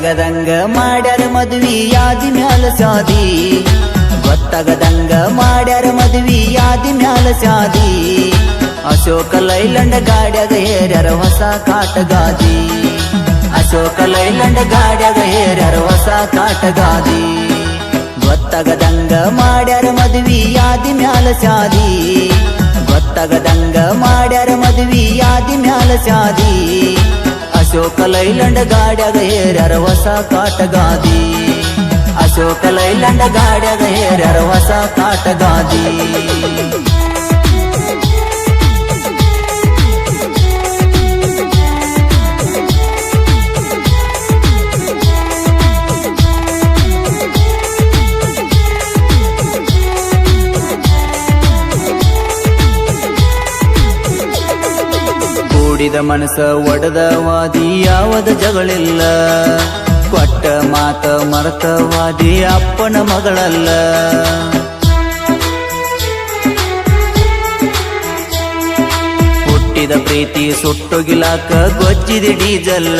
ಗೊತ್ತಾಗದಂಗ ಮಾಡ್ಯಾರ ಮದ್ವಿ ಯಾದಿ ಮ್ಯಾಲ ಸಾದಿ ಗೊತ್ತಾಗದಂಗ ಮಾಡ್ಯಾರ ಮದ್ವಿ ಯಾದಿ ಮ್ಯಾಲ ಸಾದಿ ಅಶೋಕ ಲೈಲಂಡ ಗಾಡ್ಯಾಗ ಹೇರ್ಯಾರ ಹೊಸ ಕಾಟಗಾದಿ ಅಶೋಕ ಲೈಲಂಡ ಗಾಡ್ಯಾಗ ಹೇರ್ಯಾರ ಹೊಸ ಕಾಟಗಾದಿ ಗೊತ್ತಾಗದಂಗ ಮಾಡ್ಯಾರ ಮದ್ವಿ ಯಾದಿ ಮ್ಯಾಲ ಸಾದಿ ಗೊತ್ತಾಗದಂಗ ಮಾಡ್ಯಾರ ಮದ್ವಿ ಯಾದಿ ಮ್ಯಾಲ ಸಾದಿ ಅಶೋಕ ಲೈಲಂಡ ಗಾಡ್ಯಾಗ ಹೇರ್ಯಾರ ಹೊಸ ಕಾಟಗಾದಿ ಅಶೋಕ ಲೈಲಂಡ ಗಾಡ್ಯಾಗ ಹೇರ್ಯಾರ ಹೊಸ ಕಾಟಗಾದಿ ಕೂಡಿದ ಮನಸ ಒಡೆದ ವಾದಿ ಯಾವದ ಜಗಳಿಲ್ಲ ಕೊಟ್ಟ ಮಾತ ಮರತ ವಾದಿ ಅಪ್ಪನ ಮಗಳಲ್ಲ ಹುಟ್ಟಿದ ಪ್ರೀತಿ ಸುಟ್ಟೊಗಿಲಾಕ ಗೊಜ್ಜಿದ ಡೀಸಲ್ಲ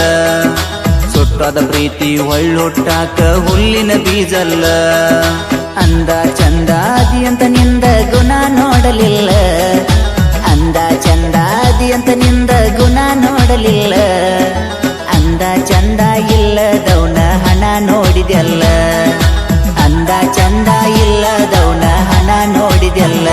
ಸುಟ್ಟಾದ ಪ್ರೀತಿ ಹೊಳ್ಳೊಟ್ಟಾಕ ಹುಲ್ಲಿನ ಬೀಜಲ್ಲ ಅಂದ ಚಂದಾದಿ ಅಂತ ನಿಂದ ಗುಣ ನೋಡಲಿಲ್ಲ ಅಂದ ಚಂದಾದಿ ಅಂತ ನಿಂದ ಗುಣ ನೋಡಲಿಲ್ಲ ಅಂದ ಚಂದ ಇಲ್ಲದವನ ಹಣ ನೋಡಿದೆಲ್ಲ ಅಂದ ಚಂದ ಇಲ್ಲದವನ ಹಣ ನೋಡಿದೆಲ್ಲ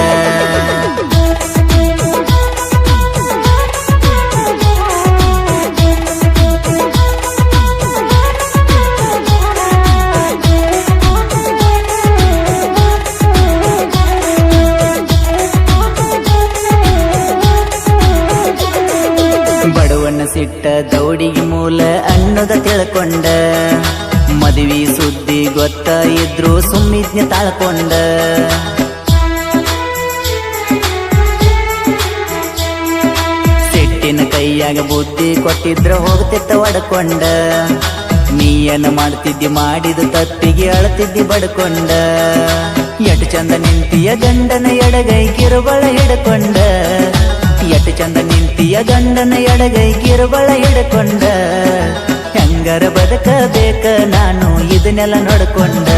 ಬಡವನ ಸಿಟ್ಟ ದೌಡಿಗೆ ಮೂಲ ಅನ್ನೋದ ತಿಳ್ಕೊಂಡ ಮದುವೆ ಸುದ್ದಿ ಗೊತ್ತ ಇದ್ರು ಸುಮ್ಮಿದ್ನ ತಾಳ್ಕೊಂಡ ಸಿಟ್ಟಿನ ಕೈಯಾಗ ಬುದ್ಧಿ ಕೊಟ್ಟಿದ್ರ ಹೋಗ್ತಿತ್ತ ಒಡ್ಕೊಂಡ ನೀಯನ್ನ ಮಾಡ್ತಿದ್ದಿ ಮಾಡಿದ ತಪ್ಪಿಗೆ ಅಳತಿದ್ದಿ ಬಡ್ಕೊಂಡ ಎಟ್ಟು ಚಂದ ನಿಂತಿಯ ಗಂಡನ ಎಡಗೈ ಕಿರುಬಳ ಹಿಡ್ಕೊಂಡ ಎಟ್ಟು ಚಂದ ನಿಂತಿಯ ಗಂಡನ ಎಡಗೈ ಕಿರುಬಳ ಹಿಡ್ಕೊಂಡ ಹೆಂಗರ ಬದುಕಬೇಕ ನಾನು ಇದನ್ನೆಲ್ಲ ನೋಡ್ಕೊಂಡ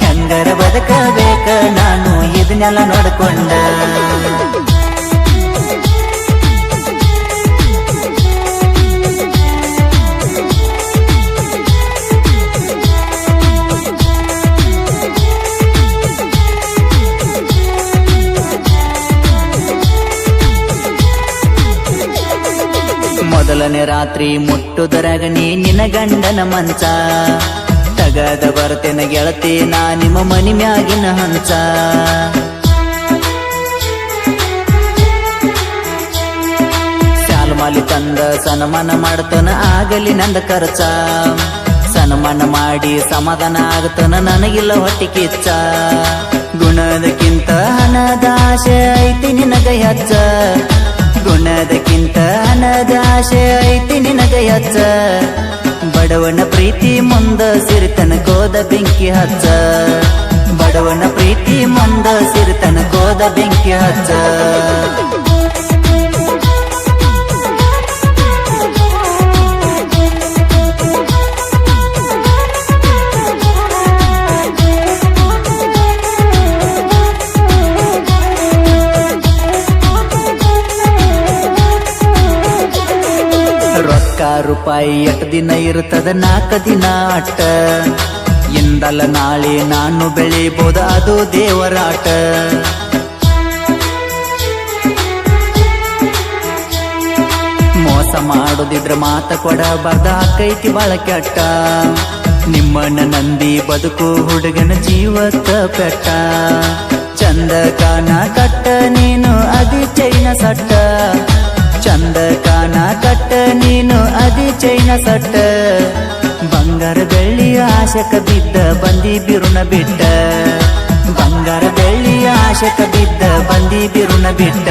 ಹೆಂಗರ ಬದುಕಬೇಕ ನಾನು ಇದನ್ನೆಲ್ಲ ನೋಡ್ಕೊಂಡ ಮೊದಲನೇ ರಾತ್ರಿ ಮುಟ್ಟುದರಾಗ ನಿನ್ನ ಗಂಡನ ಮಂಚ ತಗದ ಬರ್ತೇನ ಗೆಳತಿ ನಾ ನಿಮ್ಮ ಮನಿ ಮ್ಯಾಗಿನ ಹಂಚ ಶಾಲ್ಮಾಲಿ ತಂದ ಸನ್ಮಾನ ಮಾಡ್ತನ ಆಗಲಿ ನಂದ ಖರ್ಚ ಸನ್ಮಾನ ಮಾಡಿ ಸಮಾಧಾನ ಆಗತನ ನನಗಿಲ್ಲ ಹೊಟ್ಟಿ ಕಿಚ್ಚ ಗುಣದಕ್ಕಿಂತ ಹಣದ ಆಸೆ ಐತಿ ನಿನಗ ಹೆಚ್ಚ ಗುಣದಕ್ಕಿಂತ ಹಣದ ಆಸೆ ಐತಿ ನಿನಗ ಹೆಚ್ಚ ಬಡವನ ಪ್ರೀತಿ ಮುಂದ ಸಿರಿತನ ಕೋದ ಬೆಂಕಿ ಹಚ್ಚ ಬಡವನ ಪ್ರೀತಿ ಮುಂದ ಸಿರಿತನ ಕೋದ ಬೆಂಕಿ ಹಚ್ಚ ರೊಕ್ಕ ರೂಪಾಯಿ ಎಟ್ಟು ದಿನ ಇರ್ತದ 4 ದಿನ ಅಟ್ಟ ಇಂದಲ್ಲ ನಾಳೆ ನಾನು ಬೆಳಿಬೋದ ಅದು ದೇವರಾಟ ಮೋಸ ಮಾಡೋದಿದ್ರ ಮಾತ ಕೊಡಬಾರ್ದ ಆಕೈತಿ ಬಾಳ ಕೆಟ್ಟ ನಿಮ್ಮನ್ನ ನಂದಿ ಬದುಕು ಹುಡುಗನ ಜೀವಕ್ಕ ಪೆಟ್ಟ ಚಂದ ಕಾನ ಕಟ್ಟ ನೀನು ಅದಿ ಚೈನ ಸಟ್ಟ ಚಂದ ಕಾನ ಕಟ್ಟ ನೀನು ಅದಿ ಚೈನ ಸಟ್ಟ ಬಂಗಾರ ಬೆಳ್ಳಿಯ ಆಶಕ ಬಿದ್ದ ಬಂದಿ ಬಿರುಣ ಬಿಟ್ಟ ಬಂಗಾರ ಬೆಳ್ಳಿಯ ಆಶಕ ಬಿದ್ದ ಬಂದಿ ಬಿರುಣ ಬಿಟ್ಟ